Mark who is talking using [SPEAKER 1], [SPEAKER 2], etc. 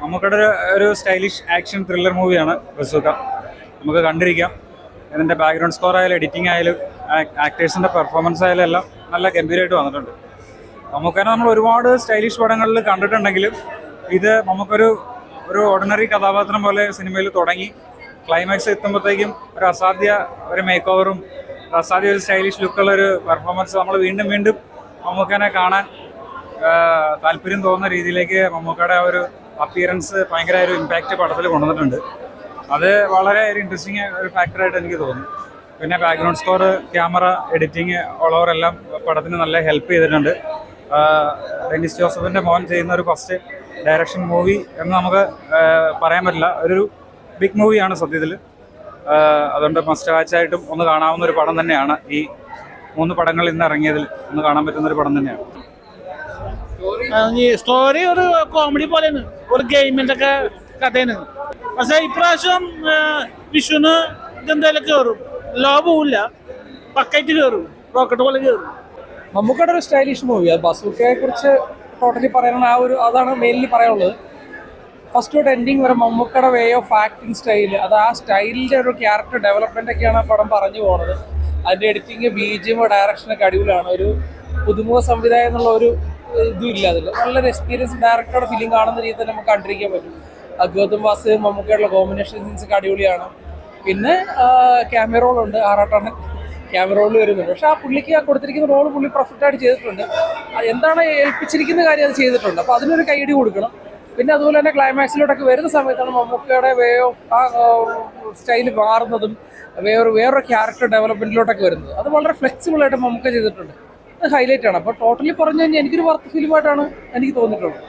[SPEAKER 1] നമുക്കിടെ ഒരു stylish action thriller മൂവിയാണ് bazooka. നമുക്ക് കണ്ടിരിക്കാം. ഇതിൻ്റെ ബാക്ക്ഗ്രൗണ്ട് സ്കോർ ആയാലും എഡിറ്റിംഗ് ആയാലും ആക്ടേഴ്സിൻ്റെ പെർഫോമൻസ് ആയാലും എല്ലാം നല്ല ഗംഭീരമായിട്ട് വന്നിട്ടുണ്ട്. നമുക്കതിനെ നമ്മൾ ഒരുപാട് സ്റ്റൈലിഷ് പടങ്ങളിൽ കണ്ടിട്ടുണ്ടെങ്കിലും ഇത് നമുക്കൊരു ഓർഡിനറി കഥാപാത്രം പോലെ സിനിമയിൽ തുടങ്ങി ക്ലൈമാക്സ് എത്തുമ്പോഴത്തേക്കും ഒരു അസാധ്യ ഒരു മേക്ക് ഓവറും അസാധ്യ ഒരു സ്റ്റൈലിഷ് ലുക്കുള്ള ഒരു പെർഫോമൻസ് നമ്മൾ വീണ്ടും വീണ്ടും മമ്മൂക്കനെ കാണാൻ താല്പര്യം തോന്നുന്ന രീതിയിലേക്ക് മമ്മൂക്കയുടെ ഒരു അപ്പിയറൻസ് ഭയങ്കര ഒരു ഇമ്പാക്റ്റ് പടത്തിൽ കൊണ്ടുവന്നിട്ടുണ്ട്. അത് വളരെ ഒരു ഇൻട്രസ്റ്റിംഗ് ഒരു ഫാക്ടറായിട്ട് എനിക്ക് തോന്നി. പിന്നെ background score, camera, editing all എല്ലാം പടത്തിന് നല്ല ഹെൽപ്പ് ചെയ്തിട്ടുണ്ട്. ഡെന്നിസ് ജോസഫിൻ്റെ മോൻ ചെയ്യുന്ന ഒരു ഫസ്റ്റ് ഡയറക്ഷൻ മൂവി എന്ന് നമുക്ക് പറയാൻ പറ്റില്ല. ഒരു ബിഗ് മൂവിയാണ് സത്യത്തിൽ. അതുകൊണ്ട് മസ്റ്റ് വാച്ചായിട്ടും ഒന്ന് കാണാവുന്ന ഒരു പടം തന്നെയാണ്. ഈ 3 പടങ്ങൾ ഇന്ന് ഇറങ്ങിയതിൽ ഒന്ന് കാണാൻ പറ്റുന്ന ഒരു പടം തന്നെയാണ്.
[SPEAKER 2] സ്റ്റോറി ഒരു കോമഡി പോലെയാണ്, ഒരു ഗെയിമിന്റെ ഒക്കെ കഥയാണ്. പക്ഷെ ഇപ്രാവശ്യം വിഷുവിന് ഇതെന്തായാലും കയറും, ലോ പോവില്ല, പക്കായിട്ട് കയറും, റോക്കറ്റ് പോലെ കയറും.
[SPEAKER 3] മമ്മൂക്കയുടെ ഒരു സ്റ്റൈലിഷ് മൂവിയാണ്. ബസൂക്കയെ കുറിച്ച് ടോട്ടലി പറയാനുള്ള അതാണ് മെയിൻലി പറയാനുള്ളത്. ഫസ്റ്റ് തൊട്ട് എൻഡിങ് വരെ മമ്മൂക്കയുടെ വേ ഓഫ് ആക്ടിങ് സ്റ്റൈൽ, അത് ആ സ്റ്റൈലിൻ്റെ ഒരു ക്യാരക്ടർ ഡെവലപ്മെൻ്റ് ഒക്കെയാണ് പടം പറഞ്ഞു പോകുന്നത്. അതിൻ്റെ എഡിറ്റിങ്, ബിജിഎം, ഡയറക്ഷനൊക്കെ അടിപൊളിയാണ്. ഒരു പുതുമുഖ സംവിധായകം എന്നുള്ള ഒരു ഇതും ഇല്ല അതിൽ. നല്ലൊരു എക്സ്പീരിയൻസ് ഡയറക്ടറുടെ ഫിലിം കാണുന്ന രീതിയിൽ തന്നെ നമുക്ക് കണ്ടിരിക്കാൻ പറ്റും. ഗൗതം വാസ് മമ്മൂക്കയുടെ കോമ്പിനേഷൻ സീൻസൊക്കെ അടിപൊളിയാണ്. പിന്നെ ക്യാമറ റോളുണ്ട്, ആറാട്ടാണ് ക്യാമറ റോളിൽ വരുന്നുണ്ട്. പക്ഷെ ആ പുള്ളിക്ക് കൊടുത്തിരിക്കുന്ന റോൾ പുള്ളി പെർഫെക്റ്റായിട്ട് ചെയ്തിട്ടുണ്ട്. എന്താണ് ഏൽപ്പിച്ചിരിക്കുന്ന കാര്യം അത് ചെയ്തിട്ടുണ്ട്. അപ്പോൾ അതിനൊരു കൈയടി കൊടുക്കണം. പിന്നെ അതുപോലെ തന്നെ ക്ലൈമാക്സിലോട്ടൊക്കെ വരുന്ന സമയത്താണ് മമ്മൂക്കയുടെ വേ ഓഫ് ആ സ്റ്റൈല് മാറുന്നതും വേറൊരു ക്യാരക്ടർ ഡെവലപ്മെൻറ്റിലോട്ടൊക്കെ വരുന്നത്. അത് വളരെ ഫ്ലെക്സിബിളായിട്ട് മമ്മൂക്ക ചെയ്തിട്ടുണ്ട്. അത് ഹൈലൈറ്റ് ആണ്. അപ്പോൾ ടോട്ടലി പറഞ്ഞു കഴിഞ്ഞാൽ എനിക്കൊരു വർത്ത് ഫിലിമായിട്ടാണ് എനിക്ക് തോന്നിയിട്ടുള്ളത്.